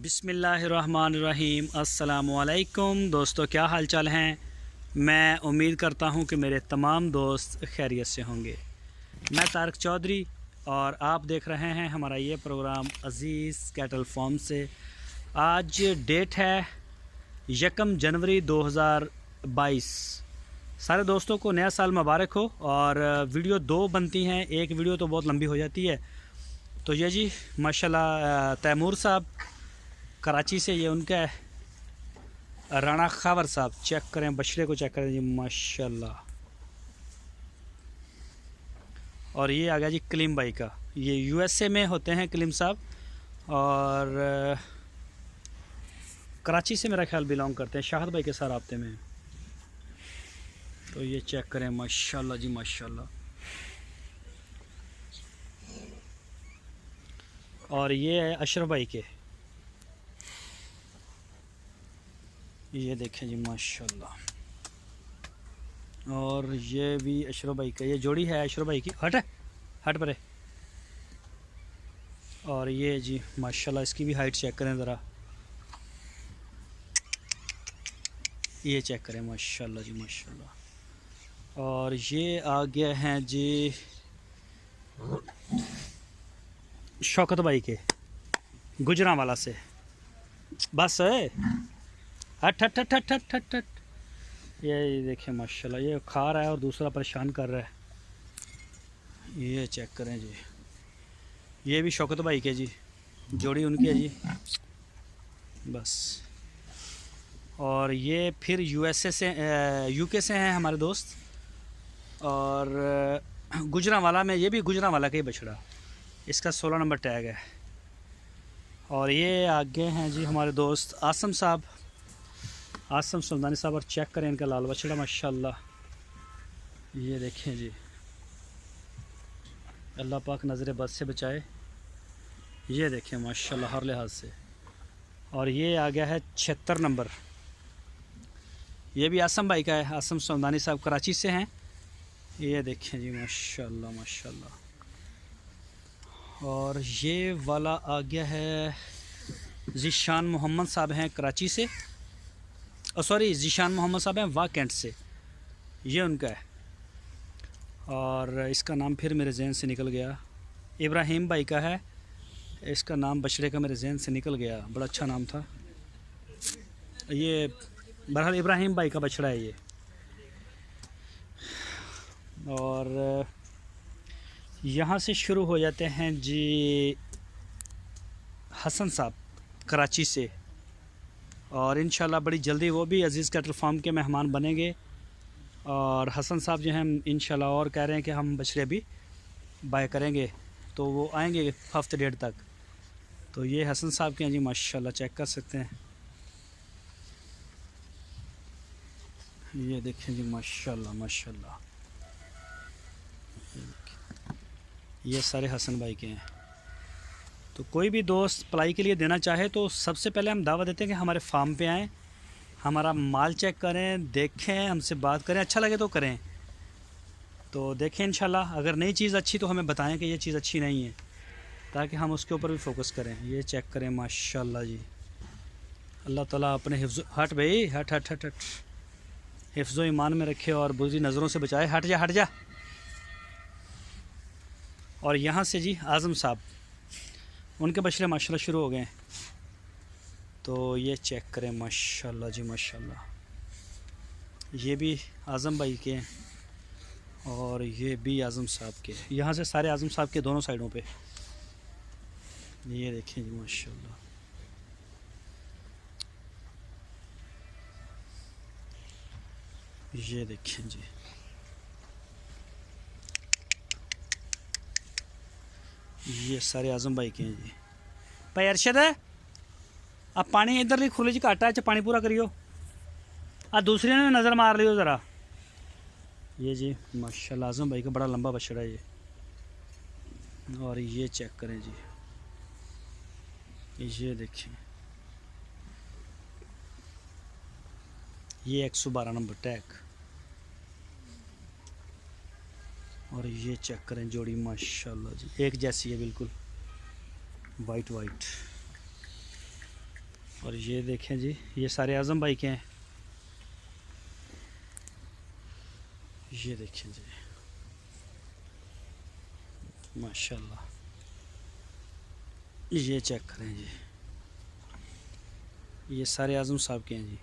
बिस्मिल्लाहिर्रहमानिर्रहीम। अस्सलामुअलैकुम दोस्तों, क्या हाल चाल हैं। मैं उम्मीद करता हूं कि मेरे तमाम दोस्त खैरियत से होंगे। मैं तारक चौधरी और आप देख रहे हैं हमारा ये प्रोग्राम अज़ीज़ कैटल फार्म से। आज डेट है 1 जनवरी 2022। सारे दोस्तों को नया साल मुबारक हो। और वीडियो दो बनती हैं, एक वीडियो तो बहुत लंबी हो जाती है। तो ये जी माशाल्लाह तैमूर साहब कराची से, ये उनका है। राणा खावर साहब, चेक करें बछड़े को, चेक करें जी माशाल्लाह। और ये आ गया जी कलीम भाई का, ये यूएसए में होते हैं कलीम साहब, और कराची से मेरा ख्याल बिलोंग करते हैं, शाहद भाई के साथ राब्ते में। तो ये चेक करें माशाल्लाह जी माशाल्लाह। और ये है अशरफ भाई के, ये देखें जी माशाल्लाह। और ये भी अशरफ भाई का, ये जोड़ी है अशरफ भाई की। हट परे। और ये जी माशाल्लाह, इसकी भी हाइट चेक करें ज़रा, ये चेक करें माशाल्लाह जी माशाल्लाह। और ये आ गया हैं जी शौकत भाई के, गुजरांवाला से। बस है, हट हट हट हट हट हट हट। ये देखें माशाल्लाह, ये खा रहा है और दूसरा परेशान कर रहा है। ये चेक करें जी, ये भी शौकत भाई के जी, जोड़ी उनकी है जी बस। और ये फिर यूएसए से, यूके से हैं हमारे दोस्त। और गुजरांवाला में, ये भी गुजरांवाला का ही बछड़ा, इसका 16 नंबर टैग है। और ये आगे हैं जी हमारे दोस्त आसम साहब, आसम सुल्तानी साहब। और चेक करें इनका लाल बछड़ा माशाल्लाह, ये देखें जी, अल्लाह पाक नज़र बद से बचाए। ये देखें माशाल्लाह हर लिहाज से। और ये आ गया है 76 नंबर, ये भी आसम भाई का है, आसम सुल्तानी साहब कराची से हैं। ये देखें जी माशाल्लाह माशाल्लाह। और ये वाला आ गया है ज़ीशान मोहम्मद साहब हैं कराची से, सॉरी ज़ीशान मोहम्मद साहब हैं वाह कैंट से, ये उनका है। और इसका नाम फिर मेरे जहन से निकल गया, इब्राहिम भाई का है, इसका नाम बछड़े का मेरे जहन से निकल गया, बड़ा अच्छा नाम था ये। बहरहाल इब्राहिम भाई का बछड़ा है ये। और यहाँ से शुरू हो जाते हैं जी हसन साहब कराची से। और इंशाल्लाह बड़ी जल्दी वो भी अज़ीज़ कैटल फार्म के मेहमान बनेंगे। और हसन साहब जो हैं इंशाल्लाह, और कह रहे हैं कि हम बछड़े भी बाय करेंगे, तो वो आएंगे हफ्ते डेढ़ तक। तो ये हसन साहब के हैं जी माशाल्लाह, चेक कर सकते हैं। ये देखें जी माशाल्लाह माशाल्लाह, ये सारे हसन भाई के हैं। तो कोई भी दोस्त पलाई के लिए देना चाहे तो सबसे पहले हम दावा देते हैं कि हमारे फार्म पे आएँ, हमारा माल चेक करें, देखें, हमसे बात करें, अच्छा लगे तो करें। तो देखें इंशाल्लाह, अगर नई चीज़ अच्छी तो हमें बताएं कि ये चीज़ अच्छी नहीं है, ताकि हम उसके ऊपर भी फोकस करें। ये चेक करें माशाल्लाह जी, अल्लाह ताला अपने हिफ्ज़, हट भाई हट हट हट हट, हिफ्ज़ ईमान में रखे और बुरी नज़रों से बचाए। हट जा हट जा। और यहाँ से जी आज़म साहब, उनके बछड़े माशाल्लाह शुरू हो गए हैं। तो ये चेक करें माशाल्लाह जी माशाल्लाह, ये भी आज़म भाई के हैं और ये भी आज़म साहब के। यहाँ से सारे आज़म साहब के दोनों साइडों पे, ये देखें जी माशाल्लाह। ये देखें जी, ये सारे आज़म भाई के हैं जी। भाई अरशद है, अब पानी इधर ली खुले जी घाटा है, पानी पूरा करियो। दूसरी ने नज़र मार लियो ज़रा। ये जी माशाल्लाह आज़म भाई का बड़ा लंबा बछड़ा है ये। और ये चेक करें जी, ये देखें, ये 112 नंबर टैग। और ये चेक करें जोड़ी माशाल्लाह जी, एक जैसी है बिल्कुल, वाइट वाइट। और ये देखें जी, ये सारे आज़म भाई के हैं। ये देखें जी, माशाल्लाह। ये चेक करें जी, ये सारे आज़म साहब के हैं जी।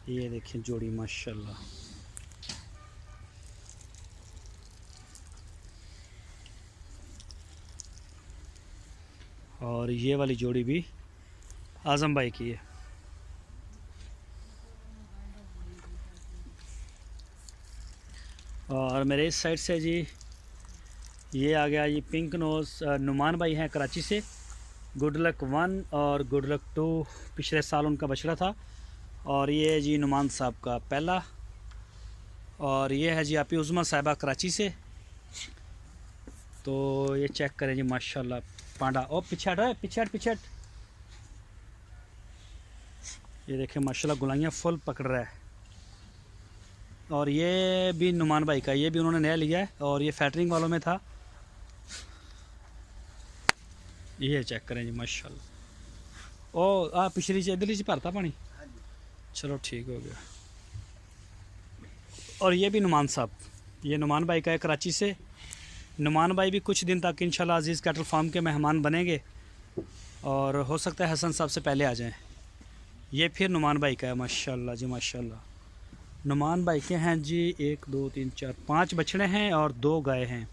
ये देखें जोड़ी, माशाल्लाह। और ये वाली जोड़ी भी आज़म भाई की है। और मेरे इस साइड से जी ये आ गया ये पिंक नोज़ नुमान भाई हैं कराची से। गुड लक 1 और गुड लक 2 पिछले साल उनका बछड़ा था। और ये जी नुमान साहब का पहला। और ये है जी आपी उज़मा साहिबा कराची से। तो ये चेक करें जी, माशाल्लाह। पांडा ओ पीछे हट, पीछे हट, पीछे हट। ये देखें माशाल्लाह, गुलाइयाँ फुल पकड़ रहा है। और ये भी नुमान भाई का, ये भी उन्होंने नया लिया है और ये फैटरिंग वालों में था। ये चेक करें जी, माशाल्लाह। ओ पिछली इधर लीजिए, भरता पानी, चलो ठीक हो गया। और ये भी नुमान साहब, ये नुमान भाई का है कराची से। नुमान भाई भी कुछ दिन तक इंशाल्लाह अजीज़ कैटल फार्म के मेहमान बनेंगे और हो सकता है हसन साहब से पहले आ जाएं। ये फिर नुमान भाई का है, माशाल्लाह जी, माशाल्लाह। नुमान भाई के हैं जी 1 2 3 4 5 बछड़े हैं और 2 गाय हैं,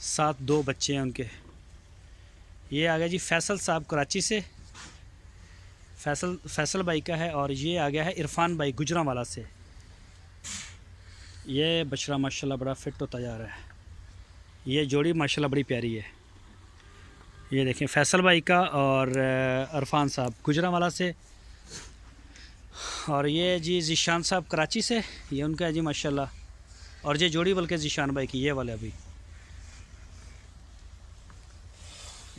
साथ 2 बच्चे हैं उनके। ये आ गया जी फैसल साहब कराची से, फैसल भाई का है। और ये आ गया है इरफान भाई गुजरांवाला से। ये बछड़ा माशाल्लाह बड़ा फिट होता जा रहा है। ये जोड़ी माशाल्लाह बड़ी प्यारी है। ये देखें फैसल भाई का और इरफान साहब गुजरांवाला से। और ये जी ज़ीशान साहब कराची से, ये उनका है जी माशाल्लाह। और ये जोड़ी बल्कि ज़ीशान भाई की, ये वाले अभी।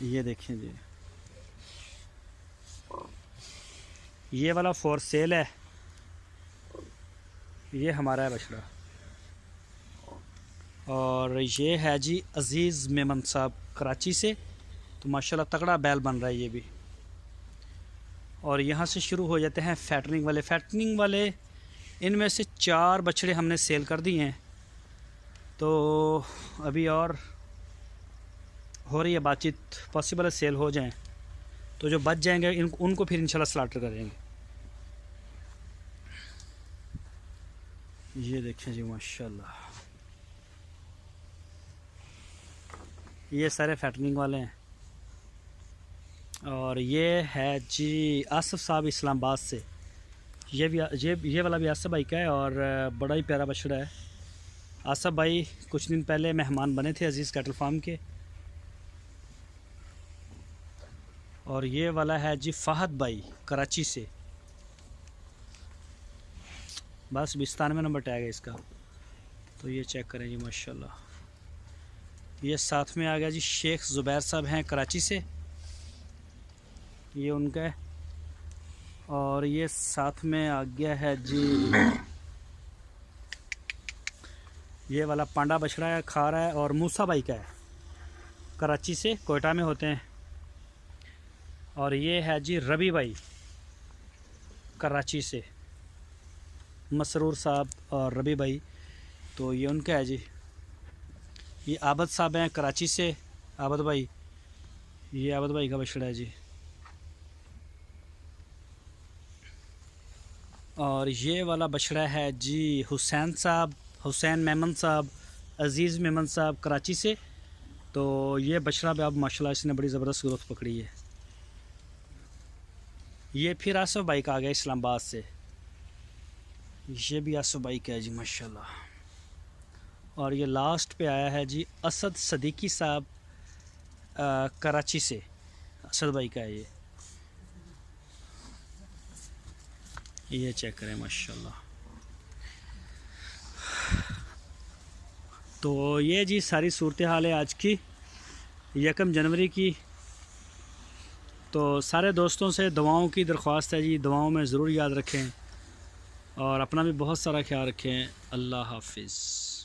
ये देखें जी, ये वाला फॉर सेल है। ये हमारा है बछड़ा। और ये है जी अज़ीज़ मेमन साहब कराची से। तो माशाल्लाह तगड़ा बैल बन रहा है ये भी। और यहाँ से शुरू हो जाते हैं फैटरिंग वाले। फैटरिंग वाले इनमें से 4 बछड़े हमने सेल कर दिए हैं। तो अभी और हो रही है बातचीत, पॉसिबल है सेल हो जाएं। तो जो बच जाएंगे उनको फिर इंशाल्लाह स्लाटर करेंगे। ये देखें जी माशाल्लाह, ये सारे फैटरिंग वाले हैं। और ये है जी आसिफ साहब इस्लामाबाद से। ये वाला भी आसिफ भाई का है और बड़ा ही प्यारा बछड़ा है। आसिफ भाई कुछ दिन पहले मेहमान बने थे अजीज़ कैटल फार्म के। और ये वाला है जी फ़हद भाई कराची से। बस 92 नंबर टैग है इसका। तो ये चेक करें जी माशाल्लाह। ये साथ में आ गया जी शेख ज़ुबैर साहब हैं कराची से, ये उनका है। और ये साथ में आ गया है जी ये वाला पांडा बछड़ा है, खा रहा है। और मूसा भाई का है, कराची से, कोयटा में होते हैं। और ये है जी रबी भाई कराची से, मसरूर साहब और रबी भाई। तो ये उनका है जी। ये आबद साहब हैं कराची से, आबद भाई, ये आबद भाई का बछड़ा है जी। और ये वाला बछड़ा है जी हुसैन साहब, हुसैन मेमन साहब, अज़ीज़ मेमन साहब कराची से। तो ये बछड़ा भी अब माशाल्लाह इसने बड़ी ज़बरदस्त ग्रोथ पकड़ी है। ये फिर आसफ़ भाई का आ गया इस्लामाबाद से। ये भी आसफ़ भाई का है जी माशाल्लाह। और ये लास्ट पे आया है जी असद सदीकी साहब कराची से, असद भाई का है ये चेक करें माशाल्लाह। तो ये जी सारी सूरत हाल है आज की 1 जनवरी की। तो सारे दोस्तों से दुआओं की दरख्वास्त है जी, दुआओं में ज़रूर याद रखें और अपना भी बहुत सारा ख्याल रखें। अल्लाह हाफिज़।